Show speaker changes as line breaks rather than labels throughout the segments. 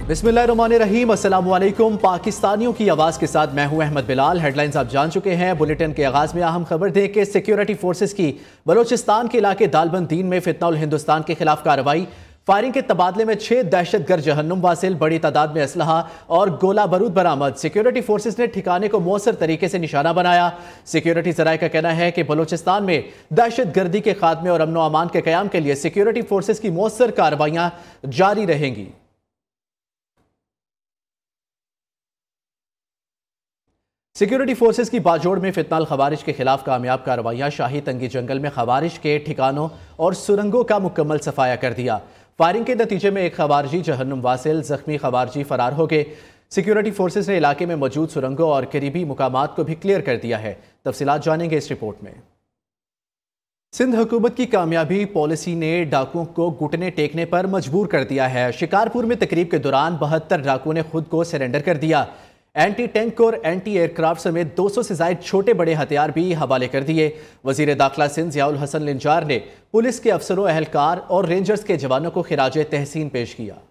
बिस्मिल्लाहिर्रहमानिर्रहीम, अस्सलाम वालेकुम। पाकिस्तानियों की आवाज़ के साथ मैं हूं अहमद बिलाल। हेडलाइंस आप जान चुके हैं। बुलेटिन के आगाज़ में अहम खबर दें कि सिक्योरिटी फोर्सेस की बलोचिस्तान के इलाके दालबंदीन में फितनाउल हिंदुस्तान के खिलाफ कार्रवाई। फायरिंग के तबादले में 6 दहशतगर्द जहन्नुम वासिल, बड़ी तादाद में असलहा और गोला बारूद बरामद। सिक्योरिटी फोर्सेस ने ठिकाने को मौसर तरीके से निशाना बनाया। सिक्योरिटी जराये का कहना है कि बलोचिस्तान में दहशतगर्दी के खात्मे और अमन व अमान के क़याम के लिए सिक्योरिटी फोर्सेस की मौसर कार्रवाइयां जारी रहेंगी। सिक्योरिटी फोर्सेस की बाजोड़ में फितनाल खवारिज के खिलाफ कामयाब कार्रवाइयां। शाही तंगी जंगल में खवारिज के ठिकानों और सुरंगों का मुकम्मल सफाया कर दिया। फायरिंग के नतीजे में एक खवारजी जहन्नुम वासिल, जख्मी खवारजी फरार हो गए। सिक्योरिटी फोर्सेस ने इलाके में मौजूद सुरंगों और करीबी मुकामात को भी क्लियर कर दिया है। तफसीलात जानेंगे इस रिपोर्ट में। सिंध हुकूमत की कामयाबी पॉलिसी ने डाकुओं को घुटने टेकने पर मजबूर कर दिया है। शिकारपुर में तकरीब के दौरान 72 डाकुओं ने खुद को सरेंडर कर दिया। एंटी टैंक और एंटी एयरक्राफ्ट समेत 200 से ज्यादा छोटे बड़े हथियार भी हवाले कर दिए। वजीर दाखिला सिंध ज़ियाउल हसन लिंजार ने पुलिस के अफसरों, एहलकार और रेंजर्स के जवानों को खिराजे तहसीन पेश किया।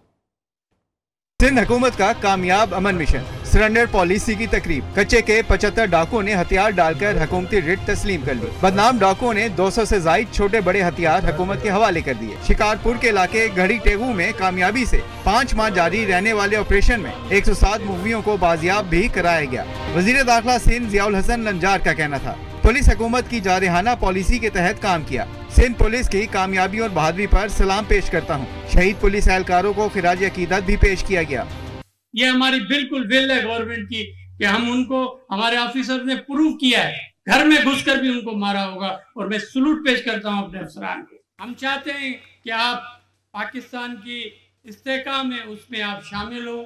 सिंध हुकूमत का कामयाब अमन मिशन, सरेंडर पॉलिसी की तकरीब। कच्चे के 75 डाकुओं ने हथियार डालकर हुकूमती रिट तस्लीम कर ली। बदनाम डाकुओं ने 200 से ज्यादा छोटे बड़े हथियार हुकूमत के हवाले कर दिए। शिकारपुर के इलाके घड़ी टेगू में कामयाबी से 5 माह जारी रहने वाले ऑपरेशन में 107 मुखबियों को बाजियाब भी कराया गया। वजीर दाखिला सिंध ज़ियाउल हसन लिंजार का कहना था, पुलिस हुकूमत की जारहाना पॉलिसी के तहत काम किया। सिंध पुलिस की कामयाबी और बहादुरी पर सलाम पेश करता हूँ। शहीद पुलिस एहलकारों को खिराज अकीदत भी पेश किया गया।
ये हमारी बिल्कुल विल है गवर्नमेंट की कि हम उनको, हमारे ऑफिसर ने प्रूव किया है, घर में घुसकर भी उनको मारा होगा। और मैं सलूट पेश करता हूँ अपने अफसरान को। हम चाहते हैं कि आप पाकिस्तान की इस्तेकाम है उसमें आप शामिल हो।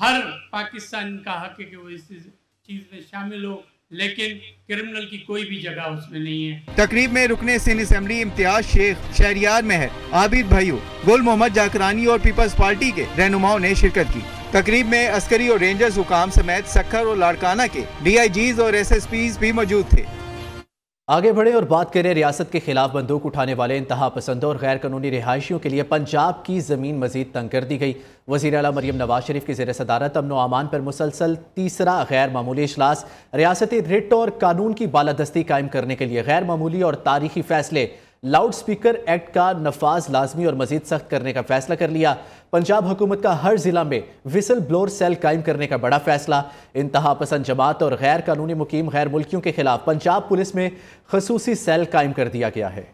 हर पाकिस्तान का हक है कि वो इस चीज में शामिल हो, लेकिन क्रिमिनल की कोई भी जगह उसमें नहीं है।
तकरीब में रुकने सिंध असेंबली इम्तियाज शेख, शहरियार महर, आबिद भाइयों, गुल मोहम्मद जाकरानी और पीपल्स पार्टी के रहनुमाओं ने शिरकत की। तकरीब में अस्करी और रेंजर्स हुकाम समेत सक्खर और लाड़काना के DIGs और SSPs भी मौजूद थे।
आगे बढ़े और बात करें रियासत के खिलाफ बंदूक उठाने वाले इंतहा पसंदों और गैर कानूनी रिहायशियों के लिए पंजाब की जमीन मजीद तंग कर दी गई। वज़ीर आला मरियम नवाज शरीफ की ज़ेर सदारत अमन व अमान पर मुसलसल तीसरा गैर मामूली इजलास। रियासती रिट और कानून की बालादस्ती कायम करने के लिए गैर मामूली और तारीखी फैसले, लाउड स्पीकर एक्ट का नफाज लाजमी और मजीद सख्त करने का फैसला कर लिया। पंजाब हुकूमत का हर जिला में विसल ब्लोअर सेल कायम करने का बड़ा फैसला। इंतहा पसंद जमात और गैर कानूनी मुकीम गैर मुल्कियों के खिलाफ पंजाब पुलिस में खसूसी सेल कायम कर दिया गया है।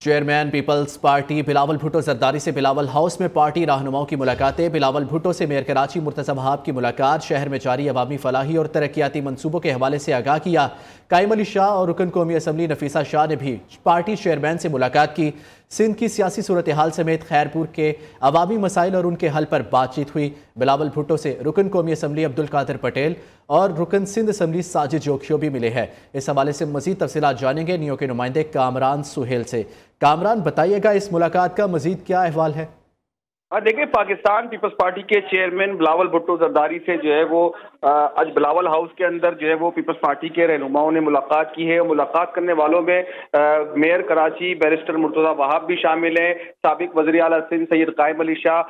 Chairman People's party Bilawal Bhutto Zardari से बिलावल हाउस में पार्टी रहनुमाओं की मुलाकातें। बिलावल भुट्टो से मेयर कराची मुर्तज़ा वहाब की मुलाकात। शहर में जारी अवामी फलाही और तरक्याती मनसूबों के हवाले से आगाह किया। कायम अली शाह और रुकन कौमी असम्बली नफीसा शाह ने भी पार्टी चेयरमैन से मुलाकात की। सिंध की सियासी सूरत हाल समेत खैरपुर के अवामी मसाइल और उनके हल पर बातचीत हुई। बिलावल भुट्टो से रुकन कौमी असम्बली अब्दुल कादिर पटेल और रुकन सिंध असम्बली साजिद जोखियो भी मिले हैं। इस हवाले से मजीद तफसीलात जानेंगे नियो के नुमाइंदे कामरान सुहेल से। कामरान, बताइएगा इस मुलाकात का मजीद क्या अहवाल है?
देखिए, पाकिस्तान पीपल्स पार्टी के चेयरमैन बिलावल भुट्टो जरदारी से जो है वो आज बिलावल हाउस के अंदर जो है वो पीपल्स पार्टी के रहनुमाओं ने मुलाकात की है। मुलाकात करने वालों में मेयर कराची बैरिस्टर मुर्तज़ा वहाब भी शामिल हैं, साबिक वज़ीर आला सिंध सैयद कायम अली शाह,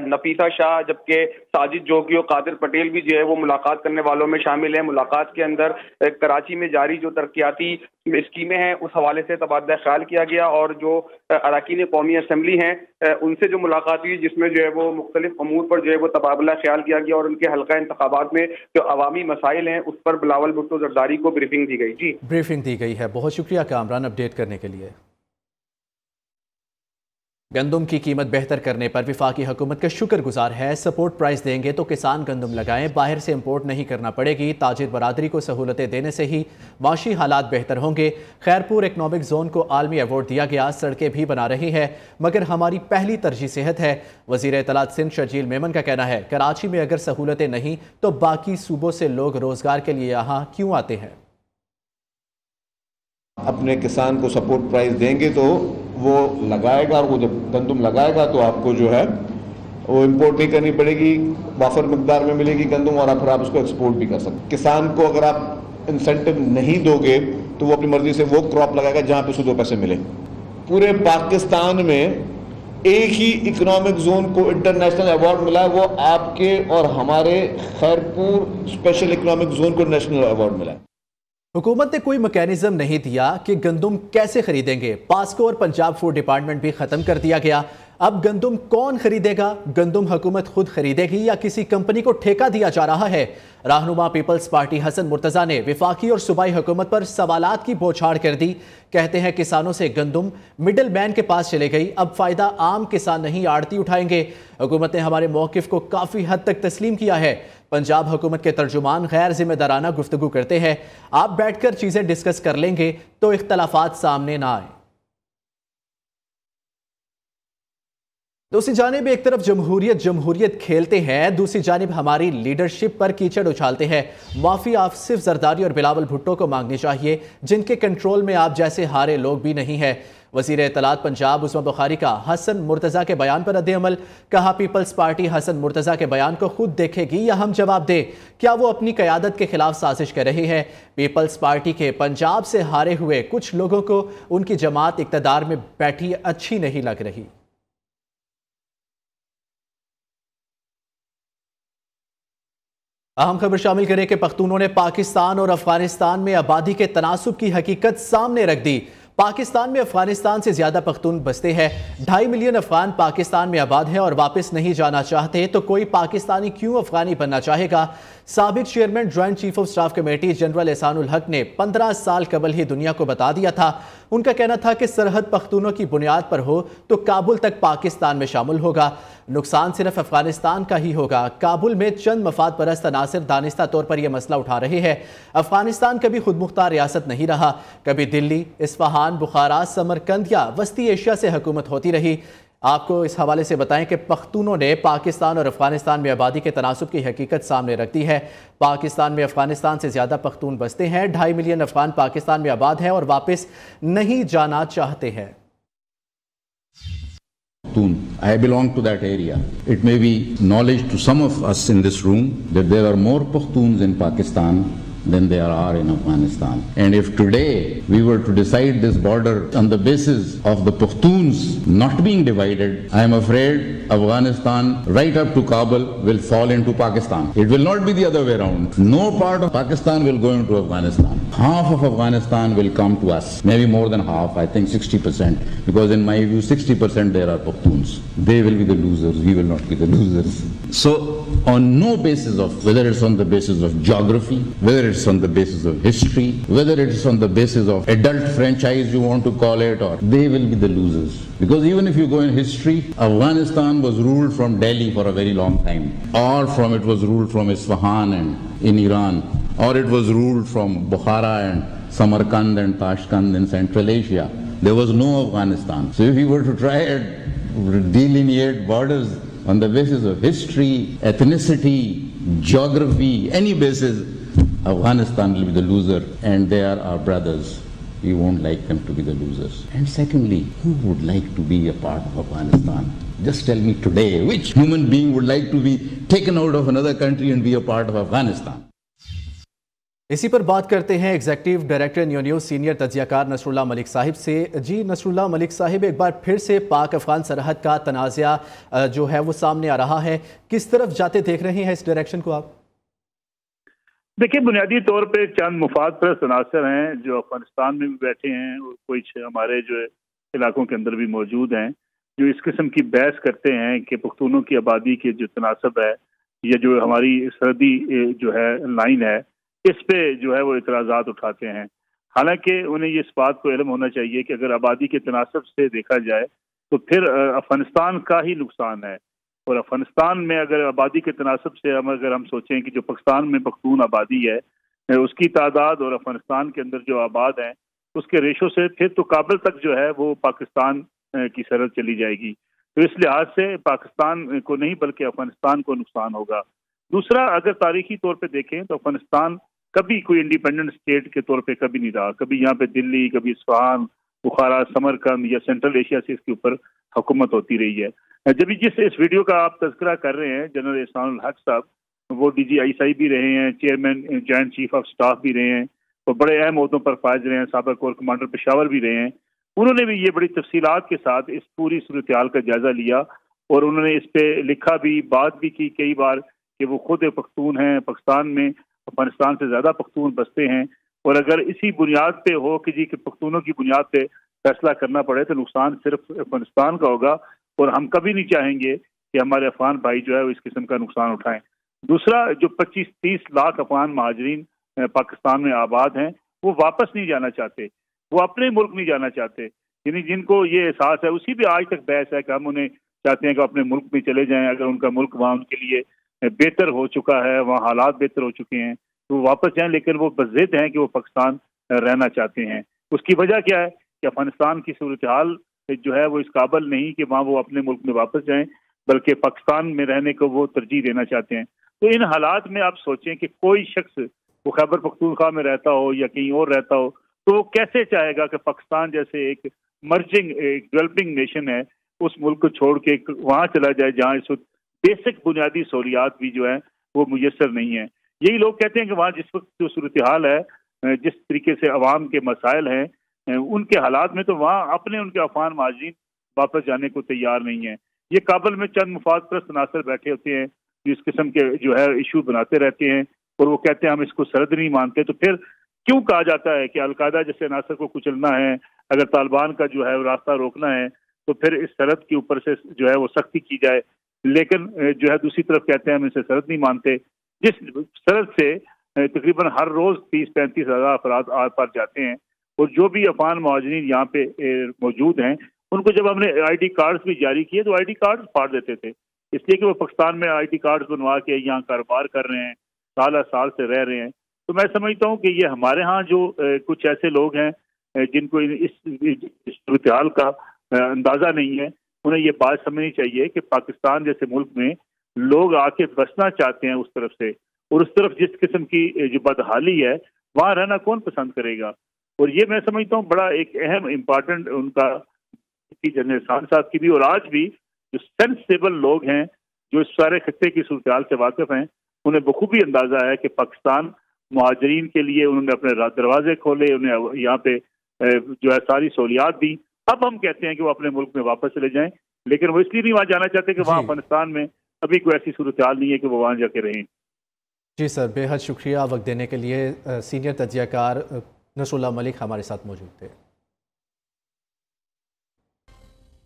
नफीसा शाह, जबकि साजिद जोगियो, कादिर पटेल भी जो है वो मुलाकात करने वालों में शामिल है। मुलाकात के अंदर कराची में जारी जो तरक्याती स्कीमें हैं उस हवाले से तबादला ख्याल किया गया और जो अरकान कौमी असम्बली हैं उनसे जो मुलाकात हुई, जिसमें जो है वो मुख्तलिफ अमूर पर जो है वो तबादला ख्याल किया गया और उनके हल्का इंतखाबात में जो अवामी मसाइल हैं उस पर बिलावल भुट्टो जरदारी को ब्रीफिंग दी गई। जी, ब्रीफिंग दी गई है। बहुत शुक्रिया कामरान अपडेट करने के लिए। गंदम की कीमत बेहतर करने पर वफाकी हुकूमत का शुक्रगुजार है। सपोर्ट प्राइस देंगे तो किसान गंदम लगाएं, बाहर से इंपोर्ट नहीं करना पड़ेगी। ताजिर बरादरी को सहूलतें देने से ही माशी हालात बेहतर होंगे। खैरपुर इकनॉमिक जोन को आलमी अवार्ड दिया गया। सड़कें भी बना रही हैं, मगर हमारी पहली तरजीह सेहत है। वजीर इत्तलात सिंध शर्जील मेमन का कहना है, कराची में अगर सहूलतें नहीं तो बाकी सूबों से लोग रोजगार के लिए यहाँ क्यों आते हैं?
अपने किसान को सपोर्ट प्राइस देंगे तो वो लगाएगा, और वो जब गंदम लगाएगा तो आपको जो है वो इंपोर्ट नहीं करनी पड़ेगी, वाफर मकदार में मिलेगी गंदम और फिर आप उसको एक्सपोर्ट भी कर सकते। किसान को अगर आप इंसेंटिव नहीं दोगे तो वो अपनी मर्जी से वो क्रॉप लगाएगा जहाँ पे उसको 2 पैसे मिले। पूरे पाकिस्तान में एक ही इकोनॉमिक जोन को इंटरनेशनल अवार्ड मिला है, वो आपके और हमारे खैरपुर स्पेशल इकोनॉमिक जोन को नेशनल अवार्ड मिला है।
हुकूमत ने कोई मैकेनिज्म नहीं दिया कि गंदुम कैसे खरीदेंगे। पास्को और पंजाब फूड डिपार्टमेंट भी खत्म कर दिया गया। अब गंदुम कौन खरीदेगा? गंदुम हुकूमत खुद खरीदेगी या किसी कंपनी को ठेका दिया जा रहा है? रहनुमा पीपल्स पार्टी हसन मुर्तजा ने विफाकी और सूबाई हुकूमत पर सवालात की बौछार कर दी। कहते हैं किसानों से गंदुम मिडल मैन के पास चले गई, अब फायदा आम किसान नहीं आड़ती उठाएंगे। हुकूमत ने हमारे मौकिफ को काफी हद तक तस्लीम किया है। पंजाब हुकूमत के तर्जुमान गैर जिम्मेदाराना गुफ्तगू करते हैं। आप बैठकर चीजें डिस्कस कर लेंगे तो इख्तलाफात सामने ना आए। दूसरी जानिब एक तरफ जमहूरियत खेलते हैं, दूसरी जानिब हमारी लीडरशिप पर कीचड़ उछालते हैं। माफी आसिफ जरदारी और बिलावल भुट्टो को मांगनी चाहिए, जिनके कंट्रोल में आप जैसे हारे लोग भी नहीं है। वज़ीर इत्तलात पंजाब उस्मा बुखारी का हसन मुर्तज़ा के बयान पर रद्द-ए-अमल। कहा पीपल्स पार्टी हसन मुर्तज़ा के बयान को खुद देखेगी या हम जवाब दें? क्या वो अपनी क़यादत के खिलाफ साजिश कर रही है? पीपल्स पार्टी के पंजाब से हारे हुए कुछ लोगों को उनकी जमात इक़्तिदार में बैठी अच्छी नहीं लग रही। अहम खबर शामिल करें कि पख्तूनों ने पाकिस्तान और अफगानिस्तान में आबादी के तनासुब की हकीकत सामने रख दी। पाकिस्तान में अफगानिस्तान से ज्यादा पख्तून बसते हैं। 2.5 मिलियन अफगान पाकिस्तान में आबाद हैं और वापस नहीं जाना चाहते, तो कोई पाकिस्तानी क्यों अफगानी बनना चाहेगा? साबिक chairman joint chief of staff committee general Ehsanul हक ने 15 साल कबल ही दुनिया को बता दिया था। उनका कहना था कि सरहद पख्तूनों की बुनियाद पर हो तो काबुल तक पाकिस्तान में शामिल होगा। नुकसान सिर्फ अफगानिस्तान का ही होगा। काबुल में चंद मफाद परस्त अनासिर दानिस्ता तौर पर यह मसला उठा रहे हैं। अफगानिस्तान कभी खुद मुख्तार रियासत नहीं रहा। कभी दिल्ली, इस्फहान, बुखारा, समरकंद या वस्ती एशिया से हुकूमत होती रही। आपको इस हवाले से बताएं कि पख्तूनों ने पाकिस्तान और अफगानिस्तान में आबादी के तनासुब की हकीकत सामने रख दी है। पाकिस्तान में अफगानिस्तान से ज़्यादा पख्तून बसते हैं। 2.5 मिलियन अफगान पाकिस्तान में आबाद हैं और वापस नहीं जाना चाहते हैं।
I belong to that area. It may be knowledge to some of us in this room that there are more Pakhtuns in Pakistan than there are in Afghanistan. And if today we were to decide this border on the basis of the Pakhtuns not being divided, I am afraid Afghanistan right up to Kabul will fall into Pakistan. It will not be the other way around. No part of Pakistan will go into Afghanistan. Half of Afghanistan will come to us. Maybe more than half, I think 60%. Because in my view, 60% there are Pakhtuns. They will be the losers. We will not be the losers. So on no basis of, whether it's on the basis of geography, whether it's on the basis of history, whether it's on the basis of adult franchise you want to call it, or they will be the losers. Because even if you go in history, Afghanistan was ruled from Delhi for a very long time, or it was ruled from Isfahan and in Iran, or it was ruled from Bukhara and Samarkand and Tashkent in Central Asia. There was no Afghanistan. So if you were to try and delineate borders on the basis of history, ethnicity, geography, any basis, Afghanistan will be the loser, and they are our brothers. We won't like them to be the losers. And secondly, who would like to be a part of Afghanistan? Just tell me today, which human being would like to be taken out of another country and be a part of Afghanistan?
इसी पर बात करते हैं executive director new news senior तज्जियाकार नसरुल्लाह मलिक साहिब से। जी Nasrallah Malik Sahib, एक बार फिर से पाक अफगान सरहद का तनाज़ा जो है वो सामने आ रहा है, किस तरफ जाते देख रहे हैं इस डायरेक्शन को आप?
देखिए, बुनियादी तौर पे चंद मुफाद परस्त अनासर हैं जो अफगानिस्तान में भी बैठे हैं और कुछ हमारे जो इलाकों के अंदर भी मौजूद हैं, जो इस किस्म की बहस करते हैं कि पख्तूनों की आबादी के जो तनासब है या जो हमारी सरहदी जो है लाइन है, इस पे जो है वो इतराज़ात उठाते हैं। हालांकि उन्हें इस बात को इल्म होना चाहिए कि अगर आबादी के तनासब से देखा जाए तो फिर अफगानिस्तान का ही नुकसान है। और अफगानिस्तान में अगर आबादी के तनासब से अगर हम सोचें कि जो पाकिस्तान में पख्तून आबादी है उसकी तादाद और अफगानिस्तान के अंदर जो आबाद हैं उसके रेशो से फिर तो काबुल तक जो है वो पाकिस्तान की सरहद चली जाएगी। तो इस लिहाज से पाकिस्तान को नहीं बल्कि अफगानिस्तान को नुकसान होगा। दूसरा, अगर तारीखी तौर पर देखें तो अफगानिस्तान कभी कोई इंडिपेंडेंट स्टेट के तौर पे कभी नहीं रहा। कभी यहाँ पे दिल्ली, कभी इस्फहान, बुखारा, समरकंद या सेंट्रल एशिया से इसके ऊपर हुकूमत होती रही है। जब जिस इस वीडियो का आप तज़किरा कर रहे हैं, जनरल एहसानुल हक साहब वो DGI भी रहे हैं, chairman joint chief of staff भी रहे हैं और बड़े अहम ओहदों पर फायज रहे हैं, साबिक कोर कमांडर पेशावर भी रहे हैं। उन्होंने भी ये बड़ी तफसीलात के साथ इस पूरी सूरत हाल का जायजा लिया और उन्होंने इस पे लिखा भी, बात भी की कई बार कि वो खुद पख्तून हैं, पाकिस्तान में अफगानिस्तान से ज्यादा पख्तून बसते हैं, और अगर इसी बुनियाद पे हो कि जी कि पख्तूनों की बुनियाद पे फैसला करना पड़े तो नुकसान सिर्फ अफगानिस्तान का होगा, और हम कभी नहीं चाहेंगे कि हमारे अफगान भाई जो है वो इस किस्म का नुकसान उठाएं। दूसरा, जो 25-30 लाख अफगान महाजरीन पाकिस्तान में आबाद हैं, वो वापस नहीं जाना चाहते, वो अपने मुल्क नहीं जाना चाहते, यानी जिनको ये एहसास है, उसी भी आज तक बहस है कि हम उन्हें चाहते हैं कि अपने मुल्क में चले जाएं, अगर उनका मुल्क वहाँ उनके लिए बेहतर हो चुका है, वहाँ हालात बेहतर हो चुके हैं तो वो वापस जाएं, लेकिन वो बज़िद हैं कि वो पाकिस्तान रहना चाहते हैं। उसकी वजह क्या है कि अफगानिस्तान की सूरत हाल जो है वो इस काबिल नहीं कि वहाँ वो अपने मुल्क में वापस जाएं, बल्कि पाकिस्तान में रहने को वो तरजीह देना चाहते हैं। तो इन हालात में आप सोचें कि कोई शख्स वो खैबर पख्तूनख्वा में रहता हो या कहीं और रहता हो तो वो कैसे चाहेगा कि पाकिस्तान जैसे एक मर्जिंग, एक डेवलपिंग नेशन है, उस मुल्क को छोड़ के वहाँ चला जाए जहाँ इस वक्त बेसिक बुनियादी सहूलियात भी जो है वो मुयसर नहीं है। यही लोग कहते हैं कि वहाँ जिस वक्त जो सूरत हाल है, जिस तरीके से अवाम के मसाइल हैं, उनके हालात में तो वहाँ अपने उनके अफगान महाजरीन वापस जाने को तैयार नहीं है। ये काबुल में चंद मुफाद परस्त अनासर बैठे होते हैं जो इस किस्म के जो है इशू बनाते रहते हैं और वो कहते हैं हम इसको सरहद नहीं मानते। तो फिर क्यों कहा जाता है कि अलकायदा जैसे अनासर को कुचलना है, अगर तालिबान का जो है वो रास्ता रोकना है तो फिर इस सरहद के ऊपर से जो है वो सख्ती की जाए, लेकिन जो है दूसरी तरफ कहते हैं हम इसे सरहद नहीं मानते, जिस सरहद से तकरीबन हर रोज 30-35 हज़ार अफराद आर पार जाते हैं। और जो भी अफगान महाजरीन यहाँ पे मौजूद हैं उनको जब हमने ID कार्ड्स भी जारी किए तो ID कार्ड्स फाड़ देते थे, इसलिए कि वो पाकिस्तान में ID कार्ड्स बनवा के यहाँ कारोबार कर रहे हैं, साल से रह रहे हैं। तो मैं समझता हूँ कि ये हमारे यहाँ जो कुछ ऐसे लोग हैं जिनको इस सूरत हाल का अंदाजा नहीं है, उन्हें ये बात समझनी चाहिए कि पाकिस्तान जैसे मुल्क में लोग आके बसना चाहते हैं उस तरफ से, और उस तरफ जिस किस्म की जो बदहाली है वहाँ रहना कौन पसंद करेगा। और ये मैं समझता हूँ बड़ा एक अहम इम्पॉर्टेंट उनका जनरल खान साहब की भी, और आज भी जो सेंसिबल लोग हैं जो इस सारे खत्ते की सूरत हाल से वाकिफ हैं, उन्हें बखूबी अंदाजा है कि पाकिस्तान मुहाजिरीन के लिए उन्होंने अपने दरवाजे खोले, उन्हें यहाँ पे जो है सारी सहूलियात दी। अब हम कहते हैं कि वो अपने मुल्क में वापस चले जाएं, लेकिन वो इसलिए नहीं वहाँ जाना चाहते कि वहाँ अफगानिस्तान में अभी कोई ऐसी सूरत हाल नहीं है कि वो वहाँ जाके रहें।
जी सर, बेहद शुक्रिया वक्त देने के लिए। सीनियर तज्जियाकार नसरुल्लाह मलिक हमारे साथ मौजूद थे।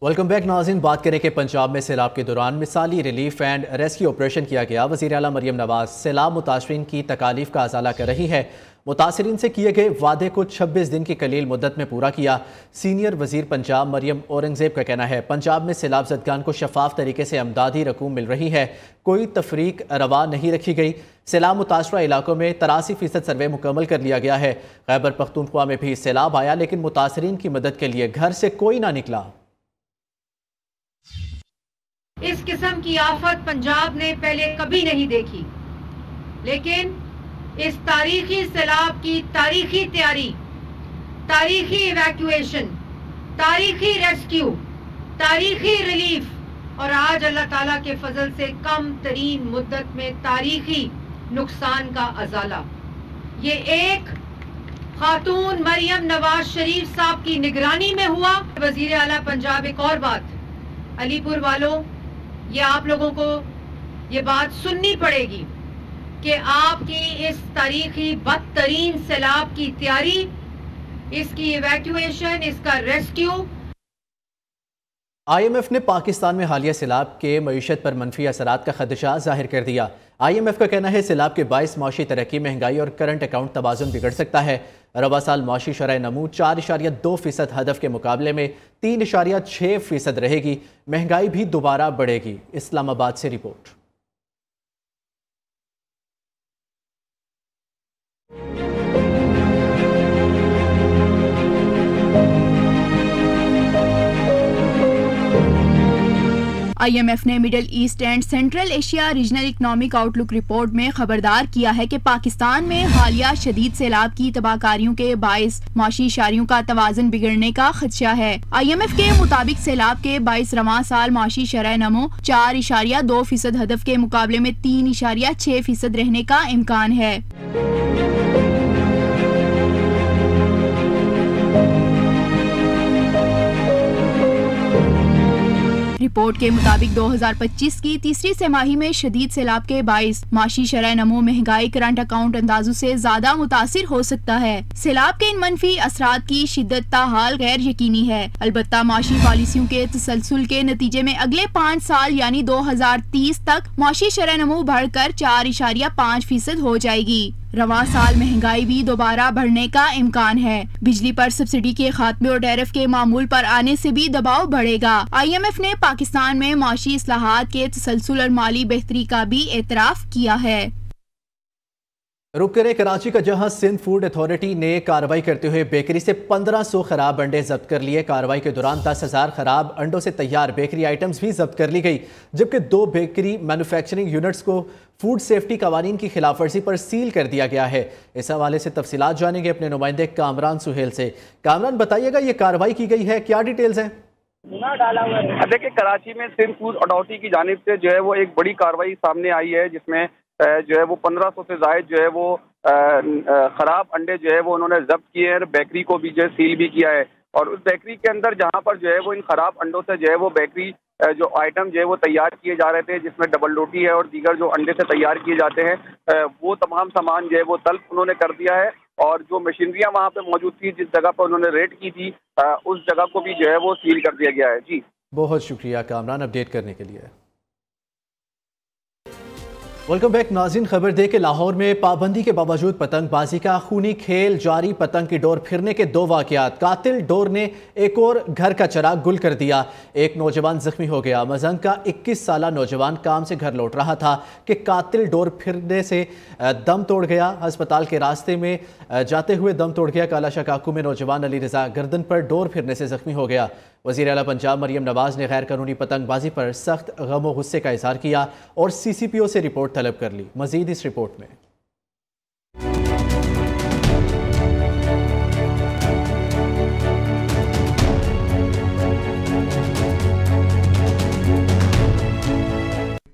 वेलकम बैक नाज़रीन। बात करें कि पंजाब में सैलाब के दौरान मिसाली रिलीफ एंड रेस्क्यू ऑपरेशन किया गया। वज़ीर आला मरियम नवाज सैलाब मुतासरीन की तकालीफ का अजाला कर रही है। मुतासरीन से किए गए वादे को 26 दिन की कलील मुद्दत में पूरा किया। सीनियर वजीर पंजाब मरियम औरंगजेब का कहना है पंजाब में सैलाब ज़दगान को शफाफ तरीके से अमदादी रकूम मिल रही है, कोई तफरीक रवा नहीं रखी गई। सैलाब मुतासरा इलाकों में 83% सर्वे मुकम्मल कर लिया गया है। खैबर पख्तूनख्वा में भी सैलाब आया लेकिन मुतासरीन की मदद के लिए घर से कोई ना निकला।
इस किस्म की आफत पंजाब ने पहले कभी नहीं देखी, लेकिन इस तारीखी सैलाब की तारीखी तैयारी, तारीखी इवैक्यूएशन, तारीखी रेस्क्यू, तारीखी रिलीफ और आज अल्लाह ताला के फजल से कम तरीन मुद्दत में तारीखी नुकसान का अजाला, ये एक खातून मरियम नवाज शरीफ साहब की निगरानी में हुआ। वजीर आला पंजाब, एक और बात अलीपुर वालों, ये आप लोगों को ये बात सुननी पड़ेगी कि आपकी इस तारीखी बदतरीन सैलाब की तैयारी, इसकी इवैक्यूएशन, इसका रेस्क्यू।
IMF ने पाकिस्तान में हालिया सैलाब के मईशत पर मनफी असरात का खदशा जाहिर कर दिया। IMF का कहना है सैलाब के बाइस माशी तरक्की, महंगाई और करंट अकाउंट तवाज़ुन बिगड़ सकता है। रवा साल माशी शरह नमू 4.2% हदफ के मुकाबले में 3.6% रहेगी। महंगाई भी दोबारा बढ़ेगी। इस्लामाबाद से रिपोर्ट।
IMF ने middle east and central Asia regional economic outlook report में खबरदार किया है कि पाकिस्तान में हालिया शदीद सैलाब की तबाहकारियों के बाइस माशी इशारियों का तवाज़ुन बिगड़ने का खदशा है। IMF के मुताबिक सैलाब के बाइस रवां साल माशी शरह नमो 4.2% हदफ के मुकाबले में 3.6% रहने का इम्कान है। रिपोर्ट के मुताबिक 2025 की तीसरी तिमाही में शदीद सैलाब के बाइस माशी शरह नमो, महंगाई, करंट अकाउंट अंदाजों से ज्यादा मुतासिर हो सकता है। सैलाब के इन मनफी असरात की शिद्दत ताहाल गैर यकीनी है। अलबत्ता माशी पॉलिसियों के तसलसल के नतीजे में अगले 5 साल यानी 2030 तक माशी शरह नमो बढ़कर 4.5% हो जाएगी। रवा साल महंगाई भी दोबारा बढ़ने का इम्कान है। बिजली पर सब्सिडी के खात्मे और टैरिफ के मामूल पर आने से भी दबाव बढ़ेगा। IMF ने पाकिस्तान में माशी इस्लाहात के तसलसल और माली बेहतरी का भी एतराफ किया है।
रुक करे कराची का, जहां सिंध फूड अथॉरिटी ने कार्रवाई करते हुए बेकरी से 1500 खराब अंडे जब्त कर लिए। कार्रवाई के दौरान 10,000 खराब अंडों से तैयार बेकरी आइटम्स भी जब्त कर ली गई, जबकि 2 बेकरी मैन्युफैक्चरिंग यूनिट्स को फूड सेफ्टी कवानीन की खिलाफ वर्जी पर सील कर दिया गया है। इस हवाले से तफसीलात जानेंगे अपने नुमाइंदे कामरान सुहेल से। कामरान, बताइएगा ये कार्रवाई की गई है, क्या डिटेल्स हैं?
देखिए, कराची में सिंध फूड अथॉरिटी की जानिब से जो है वो एक बड़ी कार्रवाई सामने आई है, जिसमें जो है वो 1500 से जायद जो है वो खराब अंडे जो है वो उन्होंने जब्त किए हैं। बेकरी को भी जो है सील भी किया है, और उस बेकरी के अंदर जहां पर जो है वो इन खराब अंडों से जो है वो बेकरी जो आइटम जो है वो तैयार किए जा रहे थे, जिसमें डबल रोटी है और दीगर जो अंडे से तैयार किए जाते हैं, वो तमाम सामान जो है वो तलब उन्होंने कर दिया है। और जो मशीनरियाँ वहाँ पे मौजूद थी, जिस जगह पर उन्होंने रेड की थी, उस जगह को भी जो है वो सील कर दिया गया है। जी,
बहुत शुक्रिया कामरान अपडेट करने के लिए। वेलकम बैक नाज़रीन। खबर दे के लाहौर में पाबंदी के बावजूद पतंगबाजी का खूनी खेल जारी। पतंग की डोर फिरने के 2 वाक़यात। कातिल डोर ने एक और घर का चिराग गुल कर दिया, एक नौजवान जख्मी हो गया। मजंग का 21 साला नौजवान काम से घर लौट रहा था कि कातिल डोर फिरने से दम तोड़ गया। अस्पताल के रास्ते में जाते हुए दम तोड़ गया। कालाशाह काकू में नौजवान अली रजा गर्दन पर डोर फिरने से जख्मी हो गया। वज़ीर आला पंजाब मरियम नवाज ने गैर कानूनी पतंगबाजी पर सख्त गम व गुस्से का इजहार किया और CCPO से रिपोर्ट तलब कर ली। मजीद इस रिपोर्ट में।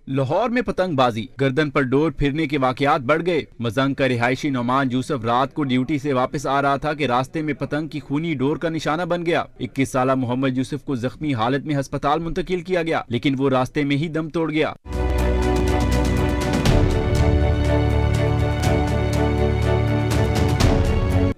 लाहौर में पतंगबाजी, गर्दन पर डोर फिरने के वाकयात बढ़ गए। मजंग का रिहायशी नौमान यूसुफ रात को ड्यूटी से वापस आ रहा था कि रास्ते में पतंग की खूनी डोर का निशाना बन गया। 21 साला मोहम्मद यूसुफ को जख्मी हालत में अस्पताल मुंतकिल किया गया, लेकिन वो रास्ते में ही दम तोड़ गया।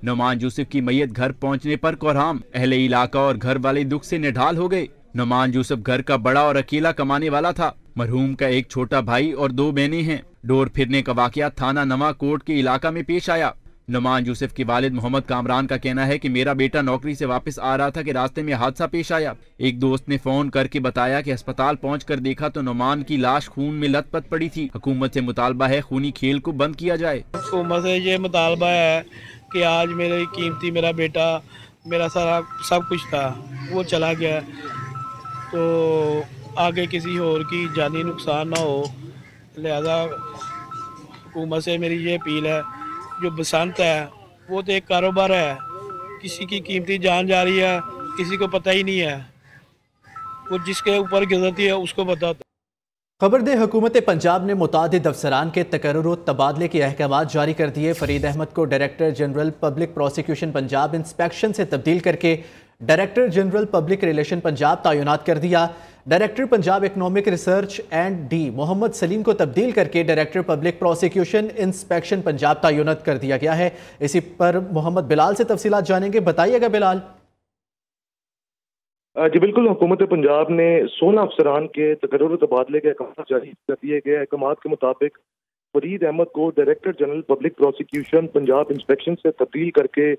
नौमान यूसुफ की मैयत घर पहुंचने पर कोहराम, अहले इलाका और घर वाले दुख से निढाल हो गए। नौमान यूसुफ घर का बड़ा और अकेला कमाने वाला था। मरहूम का एक छोटा भाई और 2 बहनें हैं। डोर फिरने का वाकया थाना नवा कोट के इलाका में पेश आया। नौमान यूसुफ के वालिद मोहम्मद कामरान का कहना है कि मेरा बेटा नौकरी से वापस आ रहा था कि रास्ते में हादसा पेश आया। एक दोस्त ने फोन करके बताया कि अस्पताल पहुंचकर देखा तो नौमान की लाश खून में लथपथ पड़ी थी। हुकूमत से मुतालबा है खूनी खेल को बंद किया जाए।
हुकूमत से ये मुतालबा है कि आज मेरे कीमती मेरा बेटा, मेरा सारा सब कुछ था, वो चला गया, तो आगे किसी और की जानी नुकसान ना हो। लिहाजा हुकूमत से मेरी ये अपील है, जो बसंत है वो तो एक कारोबार है, किसी की कीमती जान जा रही है, किसी को पता ही नहीं है, वो जिसके ऊपर गुजरती है उसको पता होता है।
खबर दे हुकूमत पंजाब ने मुतादिद अफसरान के तकर्रुर व तबादले के अहकामात जारी कर दिए। फरीद अहमद को director general public prosecution Punjab inspection से तब्दील करके director general public relation Punjab तैनात कर दिया। Director Punjab economic research and D Mohammad Salim को तब्दील करके director public prosecution inspection Punjab तैनात कर दिया गया है। इसी पर मोहम्मद बिलाल से तफसीलात जानेंगे। बताइएगा बिलाल।
जी बिल्कुल, हुकूमत पंजाब ने 16 अफसरान के तकर्रुर तबादले के अहकाम जारी कर दिए गए। अहकाम के मुताबिक फरीद अहमद को director general public prosecution Punjab inspection से तब्दील करके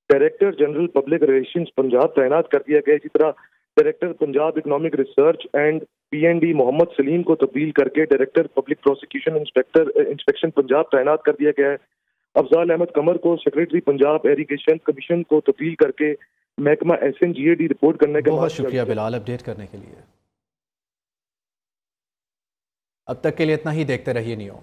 director general public relations Punjab तैनात कर दिया गया। इसी तरह director Punjab economic research and PND Mohammad Salim को तब्दील करके director public prosecution inspection Punjab तैनात कर दिया गया है। अफजाल अहमद कमर को सेक्रेटरी पंजाब इरिगेशन कमीशन को तब्दील करके महकमा SNGAD रिपोर्ट करने के।
बहुत शुक्रिया बिलाल अपडेट करने के लिए। अब तक के लिए इतना ही। देखते रहिए नियो।